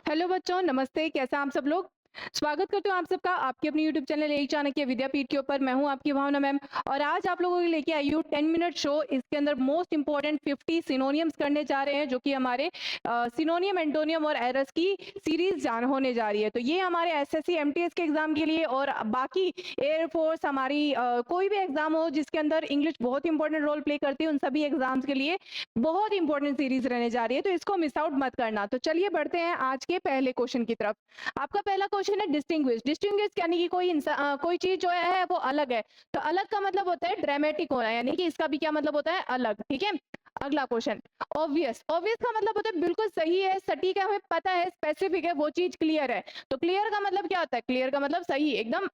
Hello बच्चों, नमस्ते। कैसे हैं आप सब लोग? स्वागत करती हूँ आप सबका आपके अपने यूट्यूब चैनल यही चाणक्य विद्यापीठ के ऊपर। मैं हूँ आपकी भावना मैम और आज आप लोगों के लेके आई हूँ 10 मिनट शो। इसके अंदर मोस्ट इंपॉर्टेंट 50 सिनोनियम्स करने जा रहे हैं, जो कि हमारे सिनोनियम, एंटोनियम और एरर्स की सीरीज जान होने जा रही है। तो ये हमारे एसएससी एमटीएस के एग्जाम के लिए और बाकी एयरफोर्स, हमारी कोई भी एग्जाम हो जिसके अंदर इंग्लिश बहुत इंपॉर्टेंट रोल प्ले करती है, उन सभी एग्जाम्स के लिए बहुत इंपॉर्टेंट सीरीज रहने जा रही है। तो इसको मिस आउट मत करना। तो चलिए बढ़ते हैं आज के पहले क्वेश्चन की तरफ। आपका पहला क्वेश्चन है डिस्टिंग्विश। डिस्टिंग्विश यानी कि कोई चीज जो है वो अलग है। तो अलग का मतलब होता है ड्रामेटिक होना, यानी कि इसका भी क्या मतलब होता है? अलग। ठीक है। अगला क्वेश्चन ऑब्वियस। ऑब्वियस का मतलब होता है बिल्कुल सही है, सटीक है, हमें पता है, स्पेसिफिक है, वो चीज क्लियर है। तो क्लियर का मतलब क्या होता है? क्लियर का मतलब सही, एकदम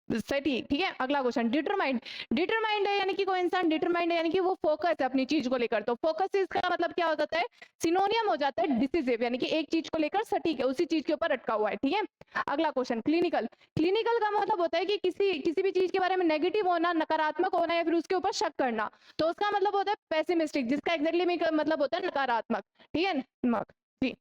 सही। ठीक है। अगला क्वेश्चन डिटरमाइंड। डिटरमाइंड है यानी कि कोई इंसान डिटरमाइंड है यानी कि वो फोकस है अपनी चीज को लेकर। तो फोकस इसका मतलब क्या हो जाता है? सिनोनियम हो जाता है डिसिसिव, यानी कि एक चीज को लेकर सटीक है, उसी चीज के ऊपर अटका हुआ है। ठीक है। अगला क्वेश्चन क्लिनिकल। क्लिनिकल का मतलब होता है कि किसी भी चीज के बारे में नेगेटिव होना, नकारात्मक होना या फिर उसके ऊपर शक करना। तो उसका मतलब होता है पेसिमिस्टिक, जिसका एग्जैक्टली मतलब होता है नकारात्मक। ठीक है। जी।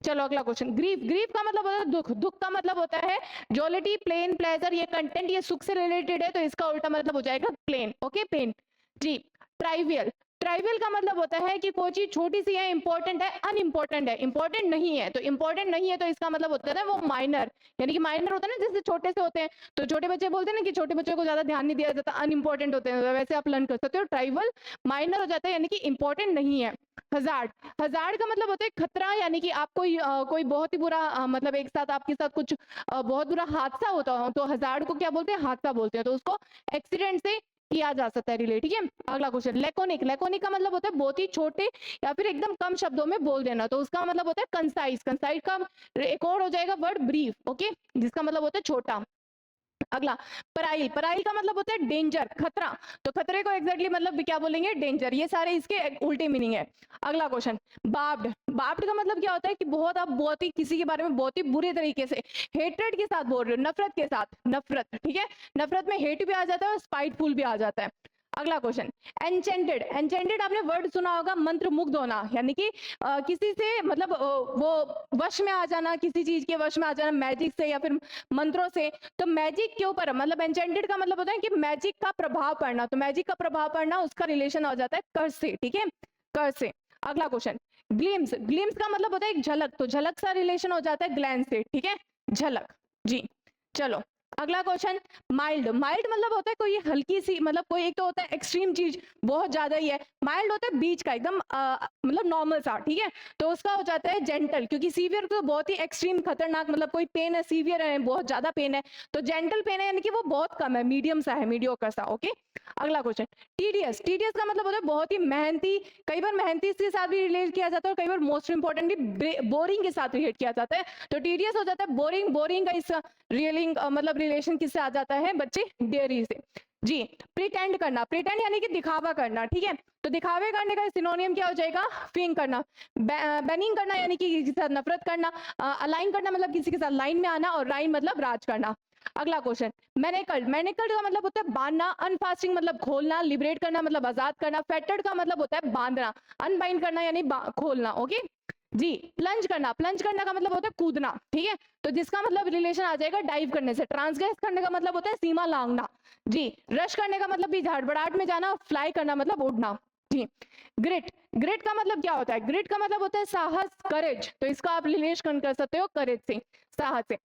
चलो अगला क्वेश्चन ग्रीफ। ग्रीफ का मतलब होता है दुख। दुख का मतलब होता है जॉलिटी, प्लेन, प्लेजर, ये कंटेंट, ये सुख से रिलेटेड है, तो इसका उल्टा मतलब हो जाएगा प्लेन। Okay, pen. जी। ट्राइवियल। ट्राइवियल का मतलब होता है कि कोई चीज छोटी सी है, इंपॉर्टेंट है, अनइंपॉर्टेंट है, इंपॉर्टेंट नहीं है। तो इंपॉर्टेंट नहीं है तो इसका मतलब होता है वो माइनर, यानी कि माइनर होता है ना, जैसे छोटे से होते हैं। तो छोटे बच्चे बोलते हैं ना कि छोटे बच्चों को ज्यादा ध्यान नहीं दिया जाता, अनइंपॉर्टेंट होते हैं, तो वैसे आप लर्न कर सकते हो। ट्राइवल माइनर हो जाता है, यानी कि इंपॉर्टेंट नहीं है। हजार्ड। हजार्ड का मतलब होता है खतरा, यानी कि आप कोई बहुत ही बुरा मतलब एक साथ आपके साथ कुछ बहुत बुरा हादसा होता हो, तो हजार्ड को क्या बोलते हैं? हादसा बोलते हैं। तो उसको एक्सीडेंट से किया जा सकता है रिलेट। ठीक है। अगला क्वेश्चन लेकोनिक। लेकोनिक का मतलब होता है बहुत ही छोटे या फिर एकदम कम शब्दों में बोल देना। तो उसका मतलब होता है कंसाइज। कंसाइज का एक और हो जाएगा वर्ड ब्रीफ। ओके, जिसका मतलब होता है छोटा। अगला पराइल। पराइल का मतलब होता है डेंजर, खतरा। तो खतरे को एग्जैक्टली मतलब क्या बोलेंगे? डेंजर। ये सारे इसके उल्टे मीनिंग है। अगला क्वेश्चन बाप्ड। बाप्ड का मतलब क्या होता है कि बहुत, आप बहुत ही किसी के बारे में बहुत ही बुरे तरीके से हेट्रेड के साथ बोल रहे हो, नफरत के साथ। नफरत। ठीक है। नफरत में हेट भी आ जाता है और स्पाइटफुल भी आ जाता है। अगला क्वेश्चन एनचेंटेड। एनचेंटेड आपने वर्ड सुना होगा, मंत्र मुग्ध होना, यानी कि किसी से मतलब वो वश में आ जाना, किसी चीज के वश में आ जाना, मैजिक से या फिर मंत्रों से। तो मैजिक के ऊपर मतलब एन्चेंटेड का मतलब होता है कि मैजिक का प्रभाव पड़ना। तो मैजिक का प्रभाव पड़ना, उसका रिलेशन हो जाता है कर्स से। ठीक है, कर्स से। अगला क्वेश्चन ग्लिम्स। ग्लिम्स का मतलब होता है एक झलक। तो झलक सा रिलेशन हो जाता है ग्लैंस से। ठीक है, झलक। जी। चलो अगला क्वेश्चन माइल्ड। माइल्ड मतलब होता है कोई हल्की सी, मतलब कोई एक तो होता है एक्सट्रीम चीज, बहुत ज्यादा ही है। माइल्ड होता है बीच का, एकदम मतलब नॉर्मल सा। ठीक है। तो उसका हो जाता है जेंटल, क्योंकि सीवियर तो बहुत ही एक्सट्रीम खतरनाक, मतलब कोई पेन है, सीवियर है, बहुत ज्यादा पेन है। तो जेंटल पेन है यानी कि वो बहुत कम है, मीडियम सा है, मीडियोकर सा। ओके। अगला क्वेश्चन टीडियस। टीडियस का मतलब होता है बहुत ही मेहनती। कई बार मेहनती के साथ भी रिलेट किया जाता है और कई बार मोस्ट इंपॉर्टेंटली बोरिंग के साथ रिलेट किया जाता है। तो टीडियस हो जाता है बोरिंग। बोरिंग का इसका रियलिंग मतलब रिलेशन किससे आ जाता है बच्चे? डेयरी से। जी। प्रिटेंड करना। प्रिटेंड यानी कि दिखावा करना। ठीक है। तो दिखावे करने का सिनोनियम क्या हो जाएगा? फिंग करना। बैनिंग करना यानी कि किसी के साथ नफरत करना। अलाइन करना मतलब किसी के साथ लाइन में आना, और राइन मतलब राज करना। अगला क्वेश्चन मैनेकल्ड। मैनेकल्ड का मतलब होता है बांधना। अनफास्टिंग मतलब खोलना। लिबरेट करना मतलब आजाद करना। फेटर्ड का मतलब होता है बांधना। अनबाइंड करना यानी खोलना। ओके जी। प्लंज करना। प्लंज करना का मतलब होता है कूदना। ठीक है। तो जिसका मतलब रिलेशन आ जाएगा डाइव करने से। ट्रांसग्रेस करने का मतलब होता है सीमा लांघना। जी। रश करने का मतलब भी झाड़बड़ाहट में जाना। फ्लाई करना मतलब उड़ना। जी। ग्रिट। ग्रिट का मतलब क्या होता है? ग्रिट का मतलब होता है साहस, करेज। तो इसका आप रिलेशन कर सकते हो करेज से, साहस से।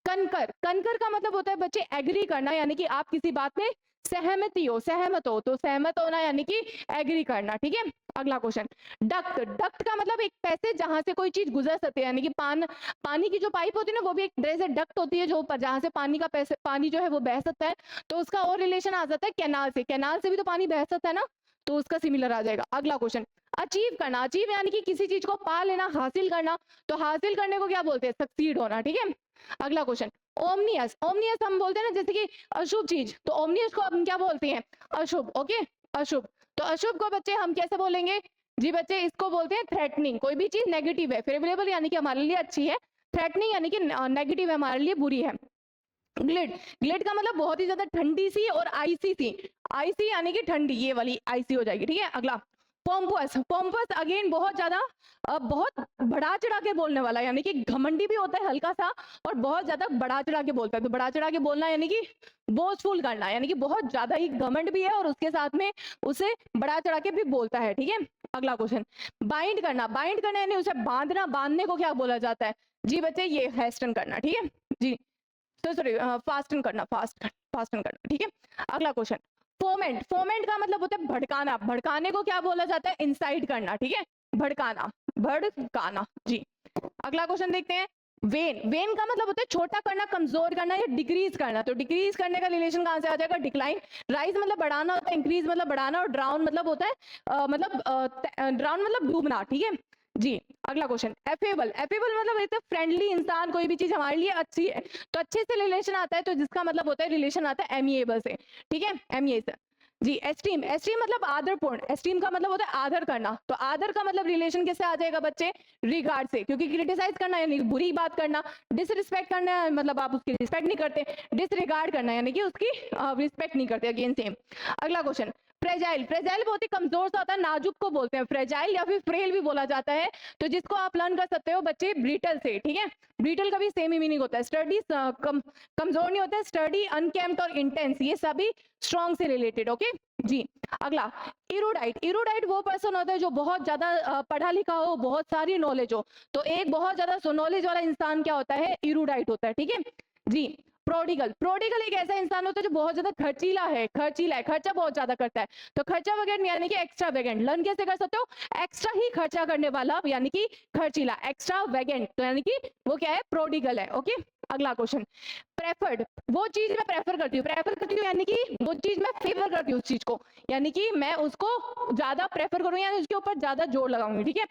कनकर। कनकर का मतलब होता है बच्चे एग्री करना, यानी कि आप किसी बात में सहमति हो, सहमत हो। तो सहमत होना यानी कि एग्री करना। ठीक है। अगला क्वेश्चन डक्ट। डक्ट का मतलब एक पैसेज जहां से कोई चीज गुजर सकती है, यानी कि पानी की जो पाइप होती है ना, वो भी एक तरह से डक्ट होती है, जो जहां से पानी जो है वो बह सकता है। तो उसका और रिलेशन आ जाता है कैनाल से। कैनाल से भी तो पानी बह सकता है ना, तो उसका सिमिलर आ जाएगा। अगला क्वेश्चन अचीव करना। अचीव यानी कि किसी चीज को पा लेना, हासिल करना। तो हासिल करने को क्या बोलते हैं? सक्सीड होना। ठीक है। अगला क्वेश्चन ओमनियस। ओमनियस हम बोलते हैं ना, जैसे कि अशुभ चीज, तो ओमनियस को हम क्या बोलते हैं? अशुभ। ओके, अशुभ। तो अशुभ को बच्चे हम कैसे बोलेंगे? जी बच्चे, इसको बोलते हैं थ्रेटनिंग। कोई भी चीज नेगेटिव है, फेवरेबल यानी कि हमारे लिए अच्छी है, थ्रेटनिंग यानी कि नेगेटिव है, हमारे लिए बुरी है। ग्लिड। ग्लिड का मतलब बहुत ही ज्यादा ठंडी सी और आईसी सी। आईसी यानी कि ठंडी, ये वाली आईसी हो जाएगी। ठीक है। अगला पोम्पस, पोम्पस अगेन बहुत ज्यादा बहुत बढ़ा चढ़ा के बोलने वाला, यानी कि घमंडी भी होता है हल्का सा और बहुत ज्यादा बढ़ा चढ़ा के बोलता है। तो बढ़ा चढ़ा के बोलना यानी कि बोझफुल करना, यानी कि बहुत ज्यादा ही घमंड भी है और उसके साथ में उसे बढ़ा चढ़ा के भी बोलता है। ठीक है, अगला क्वेश्चन, बाइंड करना, बाइंड करना यानी उसे बांधना, बांधने को क्या बोला जाता है जी बच्चे, ये हेस्टन करना। ठीक है जी, सॉरी फास्टन करना, फास्टन करना। ठीक है, अगला क्वेश्चन, फोमेंट, फोमेंट का मतलब होता है भड़काना, भड़काने को क्या बोला जाता है, इंसाइट करना। ठीक है, भड़काना, भड़काना जी। अगला क्वेश्चन देखते हैं, वेन, वेन का मतलब होता है छोटा करना, कमजोर करना या डिक्रीज करना। तो डिक्रीज करने का रिलेशन कहां से आ जाएगा, डिक्लाइन। राइज मतलब बढ़ाना होता है, इंक्रीज मतलब बढ़ाना, और ड्राउन मतलब होता है ड्राउन मतलब डूबना। ठीक है जी, अगला क्वेश्चन, एफेबल, एफेबल मतलब एक फ्रेंडली इंसान, कोई भी चीज हमारे लिए अच्छी है तो अच्छे से रिलेशन आता है, तो जिसका मतलब होता है रिलेशन आता है एमिएबल से। ठीक है, एमिए से जी। एस्टीम, एस्टीम मतलब आदरपूर्ण, एस्टीम का मतलब होता है आदर करना, तो आदर का मतलब रिलेशन किससे आ जाएगा बच्चे, रिगार्ड से, क्योंकि क्रिटिसाइज करना यानी बुरी बात करना, डिसरिस्पेक्ट करना मतलब आप उसकी रिस्पेक्ट नहीं करते, डिसरिगार्ड करना यानी कि उसकी रिस्पेक्ट नहीं करते, अगेन सेम। अगला क्वेश्चन, फ्रेजाइल, फ्रेजाइल बहुत ही कमजोर सा होता है, नाजुक को बोलते हैं फ्रेजाइल, या फिर फ्रेल भी बोला जाता है, तो जिसको आप लर्न कर सकते हो बच्चे ब्रिटल से। ठीक है, ब्रिटल का भी सेम ही मीनिंग होता है, स्टडी कमजोर नहीं होता है, स्टडी, अनकेम्प्ड और इंटेंस, ये सभी स्ट्रॉन्ग से रिलेटेड। ओके जी, अगला, इरोडाइट, इरोडाइट वो पर्सन होता है जो बहुत ज्यादा पढ़ा लिखा हो, बहुत सारी नॉलेज हो, तो एक बहुत ज्यादा नॉलेज वाला इंसान क्या होता है, इरोडाइट होता है। ठीक है जी। प्रोडिगल, प्रोडिगल एक ऐसा इंसान होता है जो बहुत ज्यादा खर्चीला है, खर्चीला है, खर्चा बहुत ज्यादा करता है, तो खर्चा वगैरह यानी कि एक्स्ट्रा वेगेंट, लर्न कैसे कर सकते हो, एक्स्ट्रा ही खर्चा करने वाला यानी कि खर्चीला, एक्स्ट्रा वेगेंट, तो यानी कि वो क्या है, प्रोडिगल है। ओके, अगला क्वेश्चन, प्रेफर्ड, वो चीज मैं प्रेफर करती हूँ, प्रेफर करती हूँ यानी कि वो चीज मैं फेवर करती हूँ उस चीज को, यानी कि मैं उसको ज्यादा प्रेफर करूँ, यानी उसके ऊपर ज्यादा जोर लगाऊंगी। ठीक है,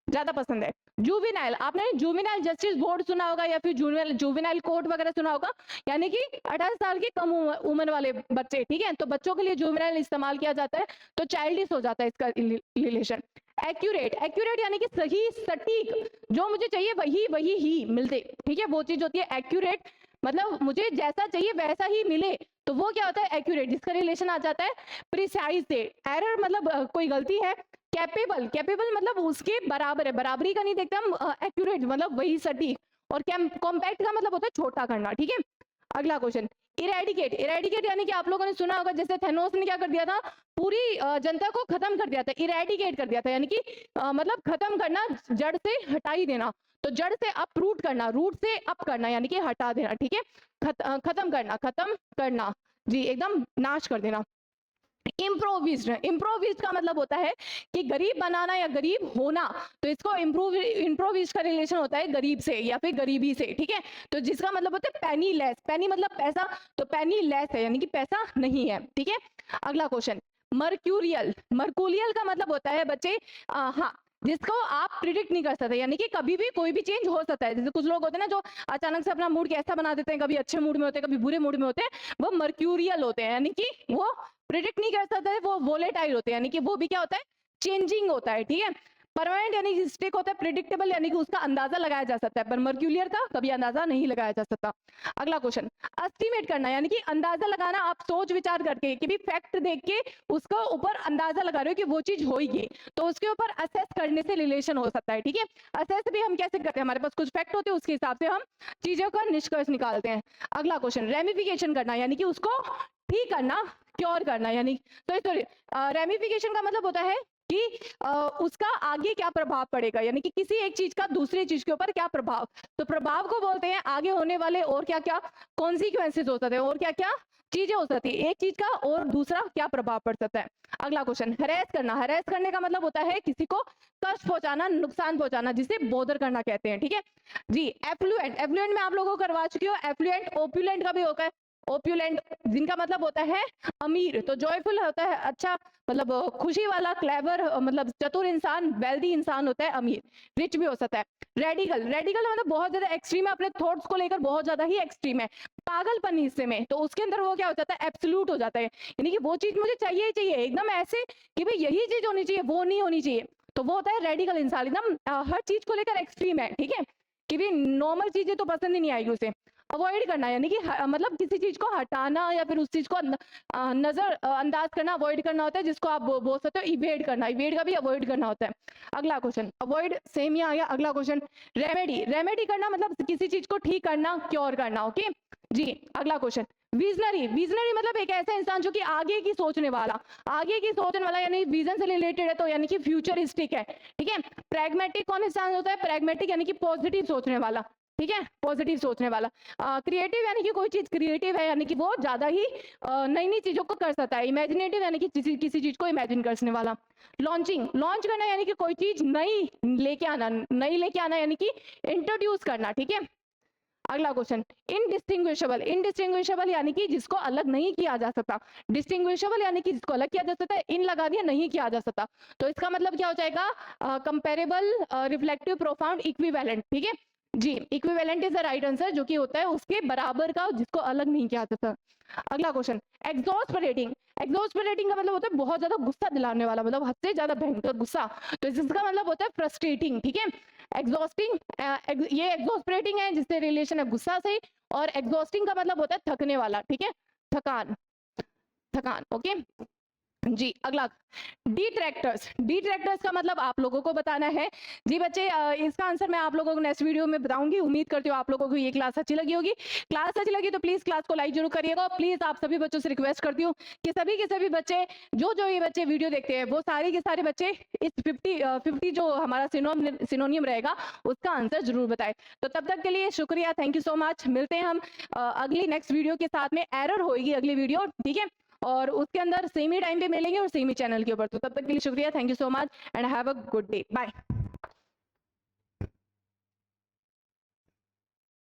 ज्यादा पसंद है। जुवेनाइल, आपने जुवेनाइल जस्टिस बोर्ड सुना होगा या फिर जुवेनाइल जुवेनाइल कोर्ट वगैरह सुना होगा, यानी कि 18 साल की कम उम्र वाले बच्चे। ठीक है, तो बच्चों के लिए जुवेनाइल इस्तेमाल किया जाता है, तो चाइल्डिश हो जाता है इसका रिलेशन। एक्यूरेट, एक्यूरेट यानी कि सही, सटीक, जो मुझे चाहिए वही वही ही मिलते। ठीक है, वो चीज होती है एक्यूरेट, मतलब मुझे जैसा चाहिए वैसा ही मिले, तो वो क्या होता है एक्यूरेट, जिसका रिलेशन आ जाता है प्रिसाइज से। एरर मतलब कोई गलती है। कैपेबल, कैपेबल मतलब उसके बराबर है, बराबरी का नहीं देखते हम, एक्यूरेट मतलब वही सटीक, और कॉम्पैक्ट का मतलब होता है छोटा करना। ठीक है, अगला क्वेश्चन, इरेडिकेट, इरेडिकेट यानी कि आप लोगों ने सुना होगा जैसे थेनोस ने क्या कर दिया था, पूरी जनता को खत्म कर दिया था, इरेडिकेट कर दिया था, यानी कि मतलब खत्म करना, जड़ से हटा ही देना, तो जड़ से अपरूट करना, रूट से अप करना यानी कि हटा देना। ठीक है, खत्म करना, खत्म करना जी, एकदम नाश कर देना। इम्प्रोविज्ड, इम्प्रोविज्ड का मतलब होता है कि गरीब बनाना या गरीब होना, तो इसको इम्प्रोविज्ड का रिलेशन होता है गरीब से या फिर गरीबी से। ठीक है, तो जिसका मतलब होता है पेनी लेस, पेनी मतलब पैसा, तो पेनी लेस है यानी कि पैसा नहीं है। ठीक है, अगला क्वेश्चन, मर्क्यूरियल, मर्कुलियल का मतलब होता है बच्चे हाँ, जिसको आप प्रिडिक्ट नहीं कर सकते, यानी कि कभी भी कोई भी चेंज हो सकता है, जैसे कुछ लोग होते हैं ना जो अचानक से अपना मूड कैसा बना देते हैं, कभी अच्छे मूड में होते हैं, कभी बुरे मूड में होते हैं, वो मर्क्यूरियल होते हैं, यानी कि वो प्रिडिक्ट नहीं कर सकते, वो वोलेटाइल होते हैं, यानी कि वो भी क्या होता है, चेंजिंग होता है। ठीक है, परमानेंट यानी कि स्टिक होता है, प्रिडिक्टेबल यानी कि उसका अंदाजा लगाया जा सकता है, पर मर्क्यूलियर का कभी अंदाजा नहीं लगाया जा सकता। अगला क्वेश्चन, एस्टिमेट करना यानी कि अंदाजा लगाना, आप सोच विचार करके कि भी फैक्ट देख के उसको ऊपर अंदाजा लगा रहे हो कि वो चीज होगी, तो उसके ऊपर असेस करने से रिलेशन हो सकता है। ठीक है, असेस भी हम कैसे करते हैं, हमारे पास कुछ फैक्ट होते हैं, उसके हिसाब से हम चीजों का निष्कर्ष निकालते हैं। अगला क्वेश्चन, रेमिफिकेशन करना यानी कि उसको ठीक करना, क्योर करना, यानी तो रेमिफिकेशन का मतलब होता है कि उसका आगे क्या प्रभाव पड़ेगा, यानी कि किसी एक चीज का दूसरी चीज के ऊपर क्या प्रभाव, तो प्रभाव को बोलते हैं आगे होने वाले और क्या क्या कॉन्सिक्वेंसेस हो सकते हैं, और क्या क्या चीजें हो सकती है, एक चीज का और दूसरा क्या प्रभाव पड़ सकता है। अगला क्वेश्चन, हरेस करना, हरेस करने का मतलब होता है किसी को कष्ट पहुंचाना, नुकसान पहुंचाना, जिसे बोदर करना कहते हैं। ठीक है जी। एफ्लुएंट, एफ्लुएंट में आप लोगों को करवा चुकी हो, एफ्लुएंट ओप्युलेंट का भी होता है, ओप्युलेंट जिनका मतलब होता है अमीर, तो जॉयफुल होता है अच्छा, मतलब खुशी वाला, क्लेवर मतलब चतुर इंसान, वेल्दी इंसान होता है अमीर, रिच भी हो सकता है। रेडिकल, रेडिकल मतलब बहुत ज्यादा एक्सट्रीम है, अपने थॉट्स को लेकर बहुत ज्यादा ही एक्सट्रीम है, पागलपन हिस्से में, तो उसके अंदर वो क्या हो जाता है, एब्सोल्यूट हो जाता है, यानी कि वो चीज मुझे चाहिए ही चाहिए, एकदम ऐसे कि भाई यही चीज होनी चाहिए, वो नहीं होनी चाहिए, तो वो होता है रेडिकल इंसान, एकदम हर चीज को लेकर एक्सट्रीम है। ठीक है, कि भी नॉर्मल चीजें तो पसंद ही नहीं आएगी उसे। अवॉइड करना यानी कि मतलब किसी चीज को हटाना या फिर उस चीज को नजर अंदाज करना, अवॉइड करना होता है, जिसको आप बोल सकते हो इवेड करना, इवेड का भी अवॉइड करना होता है। अगला क्वेश्चन, अवॉइड सेम ही आ गया। अगला क्वेश्चन, रेमेडी, रेमेडी करना मतलब किसी चीज को ठीक करना, क्योर करना। ओके जी। अगला क्वेश्चन, विजनरी, विजनरी मतलब एक ऐसा इंसान जो कि आगे की सोचने वाला, आगे की सोचने वाला यानी विजन से रिलेटेड है तो यानी कि फ्यूचरिस्टिक है, ठीक है। प्रैग्मेटिक कौन इंसान होता है? प्रैग्मेटिक यानी कि पॉजिटिव सोचने वाला, ठीक है, पॉजिटिव सोचने वाला। क्रिएटिव यानी कि कोई चीज क्रिएटिव है यानी कि वो ज्यादा ही नई नई चीजों को कर सकता है। इमेजिनेटिव यानी कि किसी चीज को इमेजिन करने वाला। लॉन्चिंग, लॉन्च करना यानी कि कोई चीज नई लेके आना, नई लेके आना यानी कि इंट्रोड्यूस करना, ठीक है। अगला क्वेश्चन, इनडिस्टिंग्विशेबल, इनडिस्टिंग्विशेबल यानी कि जिसको अलग नहीं किया जा सकता। डिस्टिंग्विशेबल यानी कि जिसको अलग किया जा सकता है, इन लगा दिया, नहीं किया जा सकता। तो इसका मतलब क्या हो जाएगा? कंपेरेबल, रिफ्लेक्टिव, प्रोफाउंड, इक्विवेलेंट, ठीक है जी। Equivalent is the right answer, जो कि होता है उसके बराबर का, जिसको अलग नहीं किया जा सकता। अगला क्वेश्चन, एग्जॉस्परेटिंग, एग्जॉस्परेटिंग का मतलब होता है बहुत ज्यादा गुस्सा दिलाने वाला, मतलब हद से ज्यादा भयंकर गुस्सा। तो इसका मतलब होता है फ्रस्ट्रेटिंग, ठीक है। एग्जॉस्टिंग, ये एग्जॉस्परेटिंग है जिससे रिलेशन है गुस्सा से, और एग्जॉस्टिंग का मतलब होता है थकने वाला, ठीक है, थकान, थकान। ओके जी। अगला, डिट्रैक्टर्स, डिट्रैक्टर्स का मतलब आप लोगों को बताना है जी बच्चे। इसका आंसर मैं आप लोगों को नेक्स्ट वीडियो में बताऊंगी। उम्मीद करती हूँ आप लोगों को ये क्लास अच्छी लगी होगी। क्लास अच्छी लगी तो प्लीज क्लास को लाइक जरूर करिएगा। प्लीज आप सभी बच्चों से रिक्वेस्ट करती हूँ कि सभी के सभी बच्चे, जो ये बच्चे वीडियो देखते हैं, वो सारे के सारे बच्चे इस 50 जो हमारा सिनोनियम रहेगा उसका आंसर जरूर बताए। तो तब तक के लिए शुक्रिया, थैंक यू सो मच। मिलते हैं हम अगली नेक्स्ट वीडियो के साथ में। एरर होगी अगली वीडियो, ठीक है, और उसके अंदर सेम ही टाइम पे मिलेंगे और सेम ही चैनल के ऊपर। तो तब तक के लिए शुक्रिया, thank you so much and have a good day, bye.